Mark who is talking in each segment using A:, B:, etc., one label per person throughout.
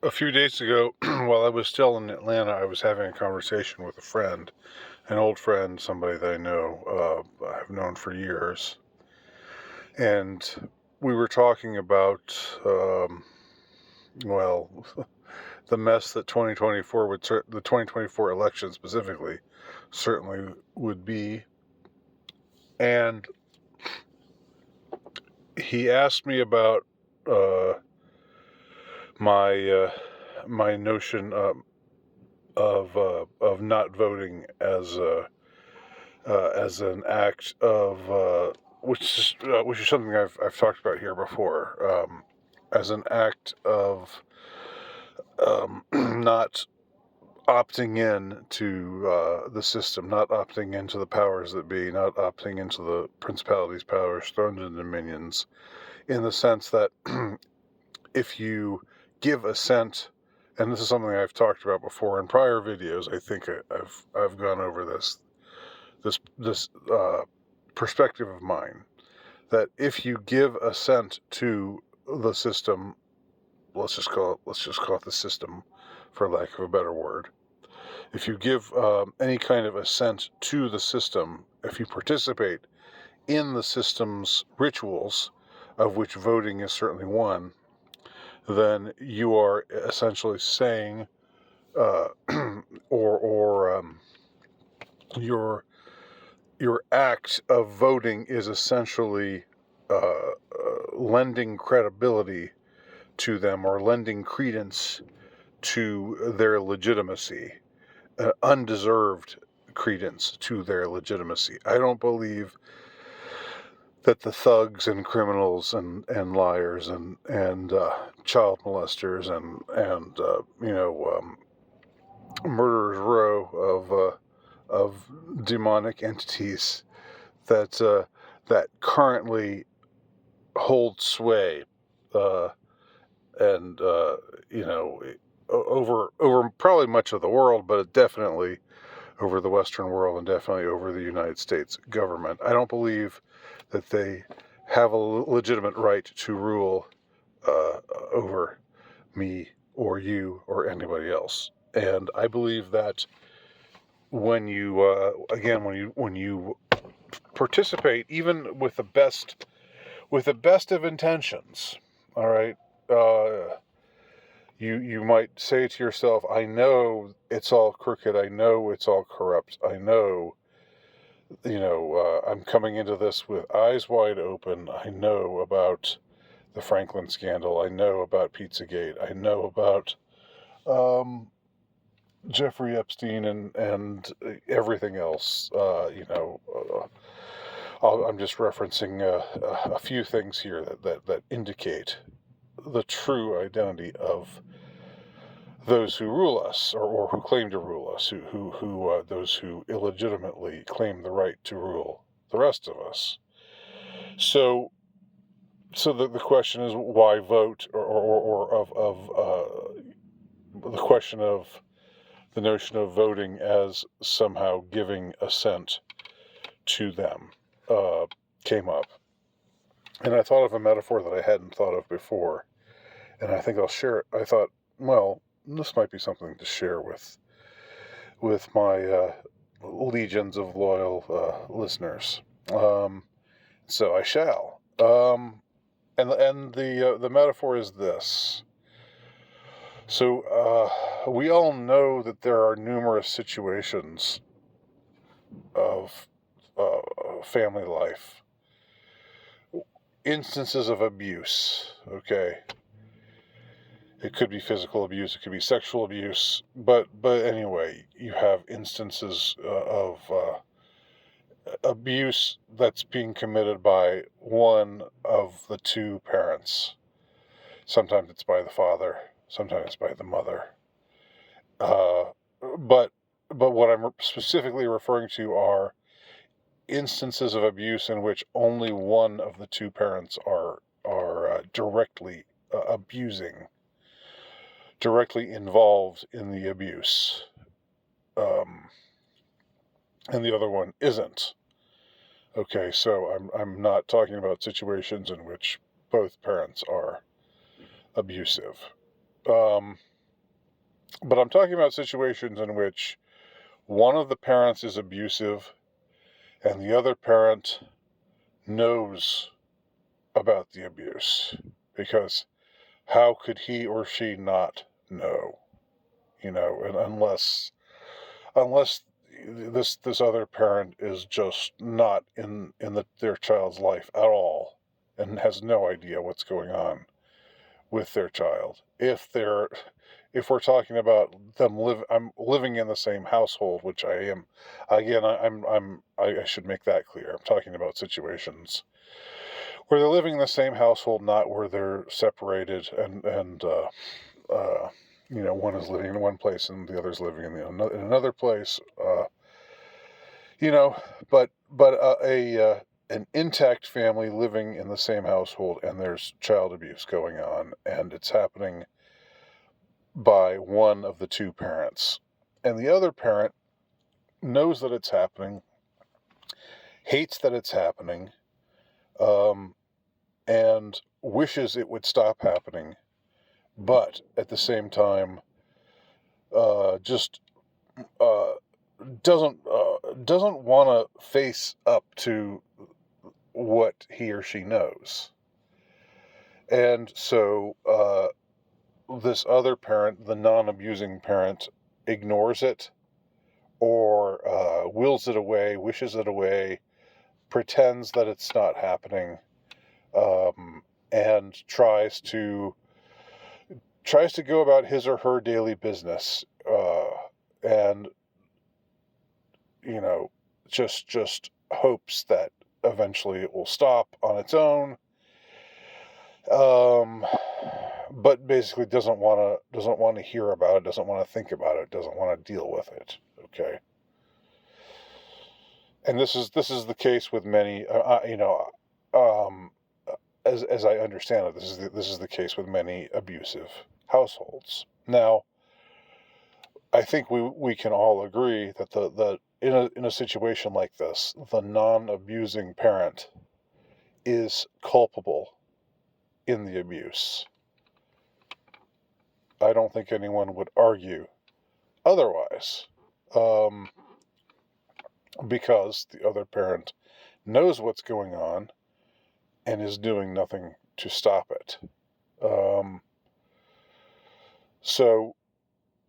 A: A few days ago, while I was still in Atlanta, I was having a conversation with a friend, an old friend, somebody that I know, I've known for years. And we were talking about, well, the mess that 2024 the 2024 election specifically, certainly would be. And he asked me about uh, my my notion of not voting as an act of which is something I've talked about here before, as an act of not opting in to the system, not opting into the powers that be, not opting into the principalities, powers, thrones, and dominions, in the sense that if you give assent, and this is something I've talked about before in prior videos. I think I've gone over this perspective of mine, that if you give assent to the system, let's just call it the system, for lack of a better word. If you give any kind of assent to the system, if you participate in the system's rituals, of which voting is certainly one, then you are essentially saying, or your act of voting is essentially lending credibility to them, or lending credence to their legitimacy, undeserved credence to their legitimacy. I don't believe that the thugs and criminals and liars and child molesters and murderers row of demonic entities that currently hold sway, uh, and over probably much of the world, but definitely over the Western world and definitely over the United States government. I don't believe that they have a legitimate right to rule over me or you or anybody else. And I believe that when you when you participate, even with the best of intentions, all right, you might say to yourself, I know it's all crooked, I know it's all corrupt, I know, I'm coming into this with eyes wide open. I know about the Franklin scandal, I know about Pizzagate, I know about um, Jeffrey Epstein and everything else. I'm just referencing a few things here that indicate the true identity of those who rule us, or who claim to rule us, who those who illegitimately claim the right to rule the rest of us. So the question is, why vote, or the question of the notion of voting as somehow giving assent to them came up. And I thought of a metaphor that I hadn't thought of before, and I think I'll share it. I thought, well, this might be something to share with my legions of loyal listeners. So I shall. And the metaphor is this. So we all know that there are numerous situations of family life, instances of abuse. Okay, it could be physical abuse, it could be sexual abuse, but anyway, you have instances of abuse that's being committed by one of the two parents. Sometimes it's by the father, sometimes it's by the mother. Uh, but what I'm specifically referring to are instances of abuse in which only one of the two parents are directly abusing, directly involved in the abuse, and the other one isn't. Okay, so I'm not talking about situations in which both parents are abusive. But I'm talking about situations in which one of the parents is abusive and the other parent knows about the abuse, because how could he or she not know? And unless this other parent is just not in their child's life at all and has no idea what's going on with their child. If we're talking about I'm living in the same household, which I am. Again, I should make that clear. I'm talking about situations where they're living in the same household, not where they're separated and one is living in one place and the other's living in another place. You know, but an intact family living in the same household, and there's child abuse going on, and it's happening by one of the two parents, and the other parent knows that it's happening, hates that it's happening, um, and wishes it would stop happening, but at the same time, just uh, doesn't want to face up to what he or she knows. And so this other parent, the non-abusing parent, ignores it or wills it away, wishes it away, pretends that it's not happening, and tries to go about his or her daily business, and you know, just hopes that eventually it will stop on its own. Um, but basically doesn't want to hear about it, doesn't want to think about it, doesn't want to deal with it. Okay, and this is the case with many. Um, as I understand it, this is the case with many abusive households. Now, I think we can all agree that the in a situation like this, the non-abusing parent is culpable in the abuse. I don't think anyone would argue otherwise, um, because the other parent knows what's going on and is doing nothing to stop it. Um, so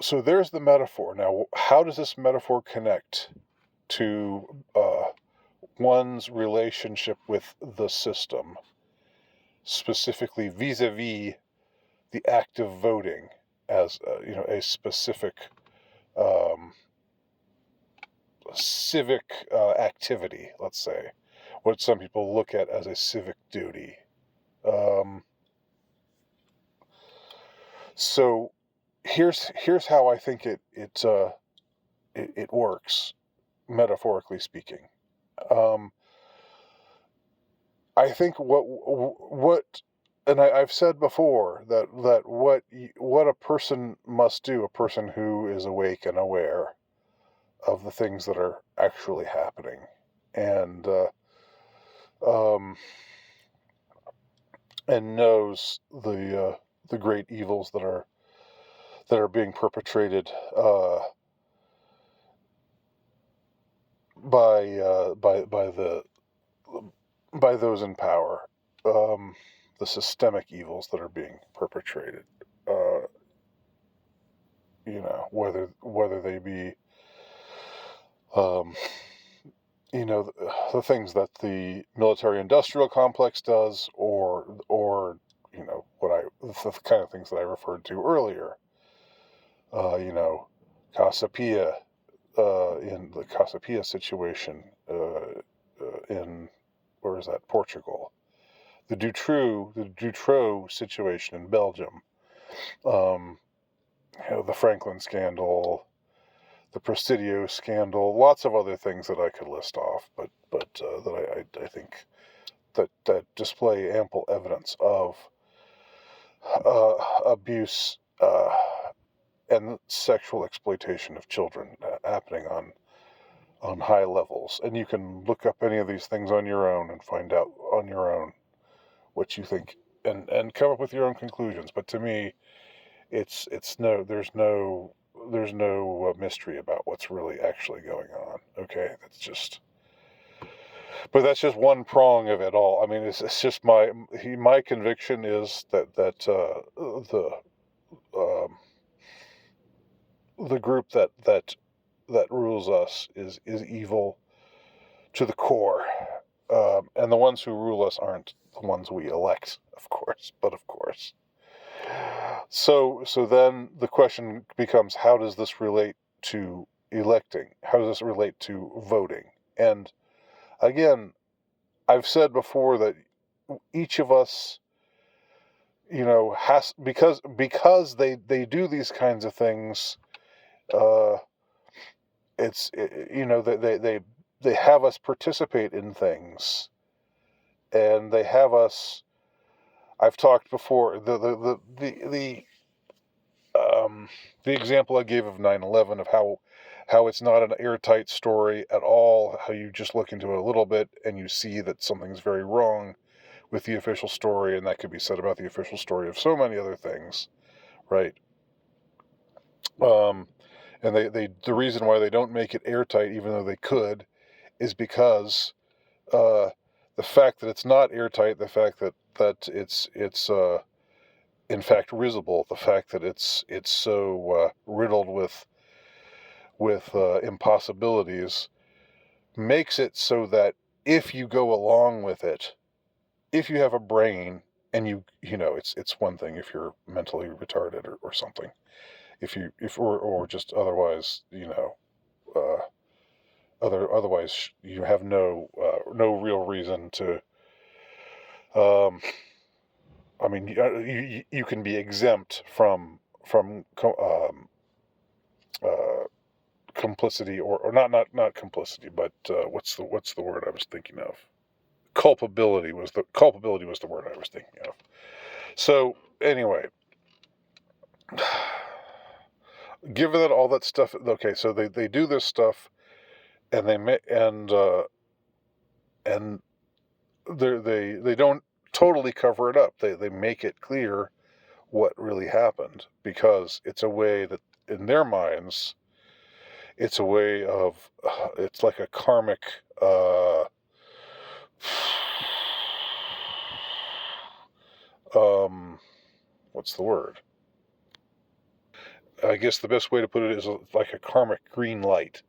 A: so there's the metaphor. Now, how does this metaphor connect to one's relationship with the system, specifically vis-a-vis the act of voting as a specific um, civic activity, let's say, what some people look at as a civic duty. Um, so here's how I think it works, metaphorically speaking. Um, I think what and I've said before that what a person must do, a person who is awake and aware of the things that are actually happening, and um, and knows the great evils that are being perpetrated by by those in power, um, the systemic evils that are being perpetrated. Uh, whether they be um, the things that the military-industrial complex does, or the kind of things that I referred to earlier. Casapia, in the Casapia situation, in where is that, Portugal, the Dutroux situation in Belgium, um, the Franklin scandal, the Presidio scandal, lots of other things that I could list off, but that I think that display ample evidence of abuse and sexual exploitation of children happening on high levels. And you can look up any of these things on your own and find out on your own what you think, and come up with your own conclusions. But to me, it's no there's no mystery about what's really actually going on. Okay, but that's just one prong of it all. I mean, it's just my conviction is um, the group that rules us is evil to the core, and the ones who rule us aren't the ones we elect, of course. But of course, so then the question becomes: how does this relate to electing? How does this relate to voting? And again, I've said before that each of us, has because they do these kinds of things. Uh, they have us participate in things, and they have us. I've talked before the example I gave of 9/11, of how it's not an airtight story at all. How you just look into it a little bit and you see that something's very wrong with the official story, and that could be said about the official story of so many other things, right? Um, and the reason why they don't make it airtight, even though they could, is because uh, the fact that it's not airtight, the fact that it's in fact risible, the fact that it's so riddled with impossibilities, makes it so that if you go along with it, if you have a brain, and it's one thing if you're mentally retarded or something, if or just otherwise, uh, otherwise you have no real reason to. I mean, you can be exempt from uh, complicity, or not complicity, but what's the word I was thinking of? Culpability was the word I was thinking of. So anyway, given that all that stuff, okay, so they do this stuff, and and they don't totally cover it up. They make it clear what really happened, because it's a way that, in their minds, it's a way of it's like a karmic um what's the word? I guess the best way to put it is like a karmic green light.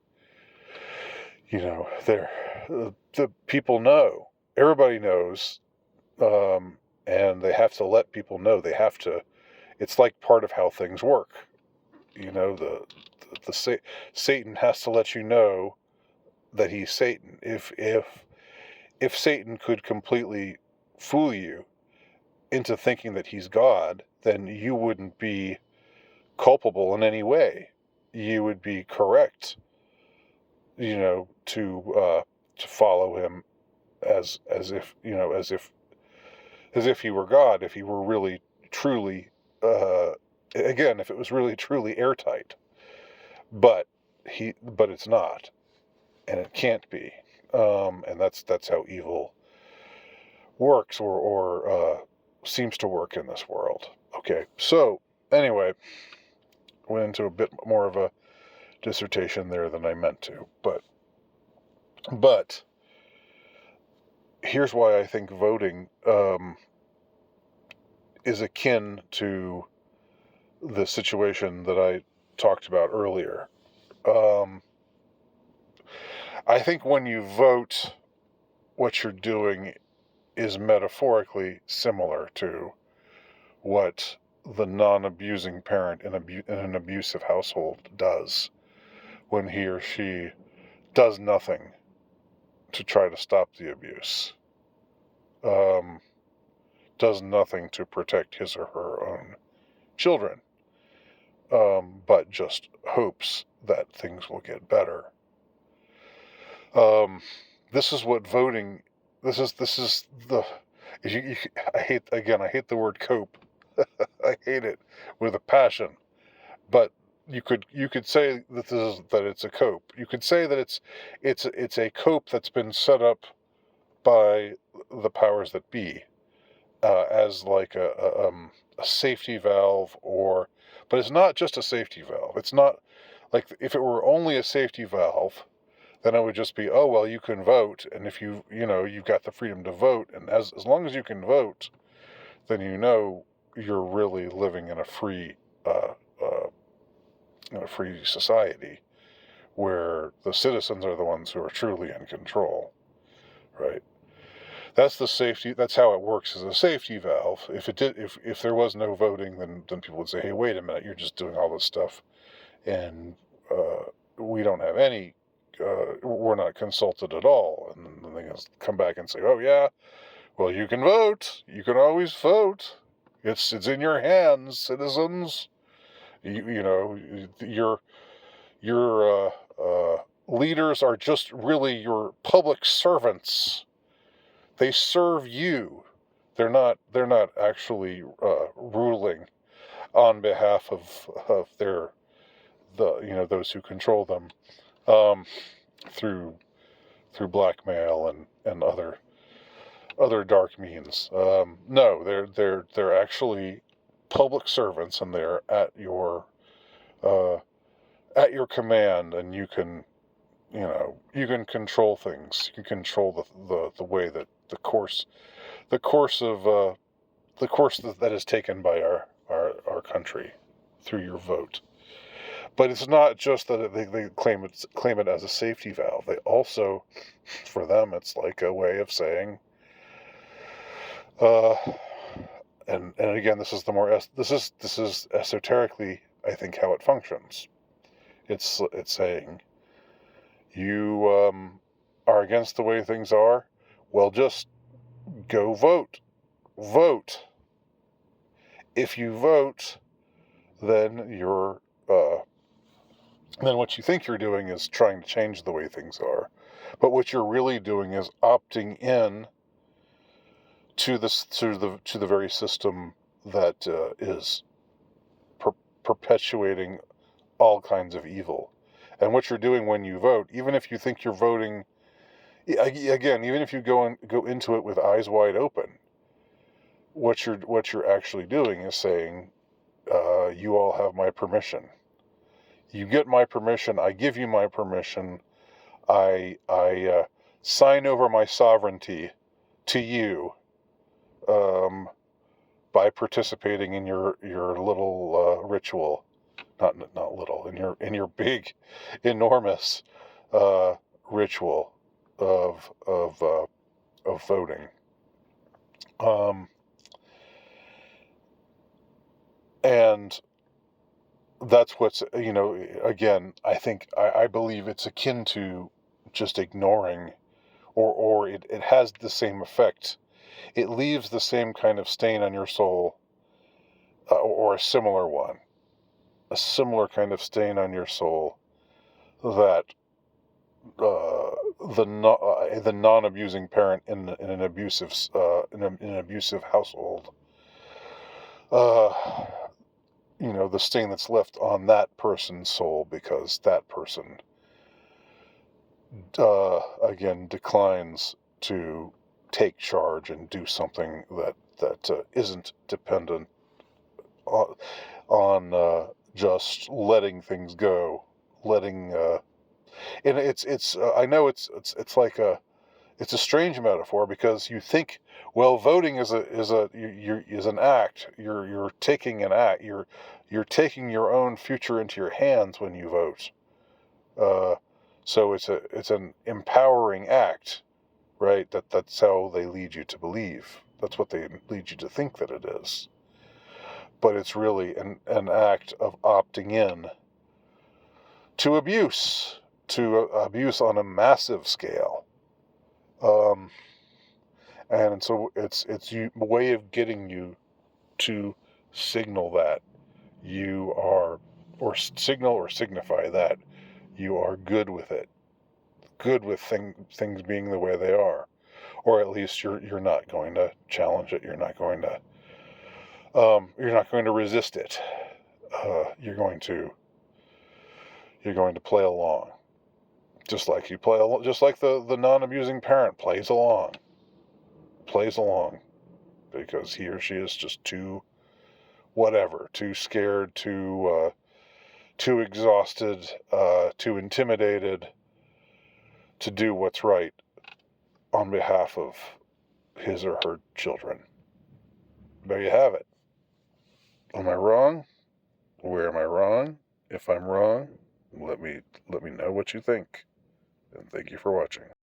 A: There, the people know, everybody knows, and they have to let people know. They have to. It's like part of how things work. Satan has to let you know that he's Satan. If Satan could completely fool you into thinking that he's God, then you wouldn't be culpable in any way. You would be correct, to follow him as if he were God, if he were really truly, again, if it was really truly airtight. But it's not, and it can't be, and that's how evil works, or seems to work in this world. Okay, so anyway, went into a bit more of a dissertation there than I meant to, but here's why I think voting is akin to the situation that I talked about earlier. Um, I think when you vote, what you're doing is metaphorically similar to what the non-abusing parent in an abusive household does when he or she does nothing to try to stop the abuse, um, does nothing to protect his or her own children, but just hopes that things will get better. Um, this is what voting. This is the. I hate the word cope. I hate it with a passion. But you could say that it's a cope. You could say that it's a cope that's been set up by the powers that be, as like a safety valve, or But it's not just a safety valve. It's not like, if it were only a safety valve, then it would just be, oh, well, you can vote, and if you've got the freedom to vote, and as long as you can vote, then you're really living in a free free society where the citizens are the ones who are truly in control, right? That's the safety. That's how it works as a safety valve. If there was no voting, then people would say, hey, wait a minute, you're just doing all this stuff, and we don't have any. We're not consulted at all, and then they come back and say, oh yeah, well, you can vote. You can always vote. It's in your hands, citizens. Your leaders are just really your public servants. They serve you. They're not actually ruling on behalf of those who control them, through blackmail and other dark means. No, they're actually public servants, and they're at your command, and you can control things. You can control the way that the course that is taken by our country through your vote. But it's not just that they claim it as a safety valve. They also, for them, it's like a way of saying, and again, this is esoterically, I think, how it functions. It's saying, you are against the way things are. Well, just go vote. Vote. If you vote, then then what you think you're doing is trying to change the way things are. But what you're really doing is opting in to the very system that is perpetuating all kinds of evil. And what you're doing when you vote, even if you think you're voting, again, even if you go into it with eyes wide open, what you're actually doing is saying, you all have my permission. You get my permission. I give you my permission. I sign over my sovereignty to you, by participating in your little ritual, not little, in your big, enormous ritual of voting. And that's what's, again, I believe it's akin to just ignoring, or it has the same effect. It leaves the same kind of stain on your soul, or a similar kind of stain on your soul, that the non-abusing parent in an abusive household, the stain that's left on that person's soul, because that person again declines to take charge and do something that isn't dependent on just letting things go, and it's I know it's like it's a strange metaphor, because you think, well, voting is an act. You're taking an act. You're taking your own future into your hands when you vote. So it's an empowering act, right? That's how they lead you to believe. That's what they lead you to think that it is. But it's really an act of opting in to abuse on a massive scale. And so it's a way of getting you to signal that you are, or signal or signify that you are good with it, good with things being the way they are, or at least you're not going to challenge it. You're not going to resist it. You're going to play along, just like the non-abusing parent plays along, because he or she is just too whatever, too scared, too exhausted, too intimidated to do what's right on behalf of his or her children. There you have it. Am I wrong? Where am I wrong? If I'm wrong, let me know what you think. And thank you for watching.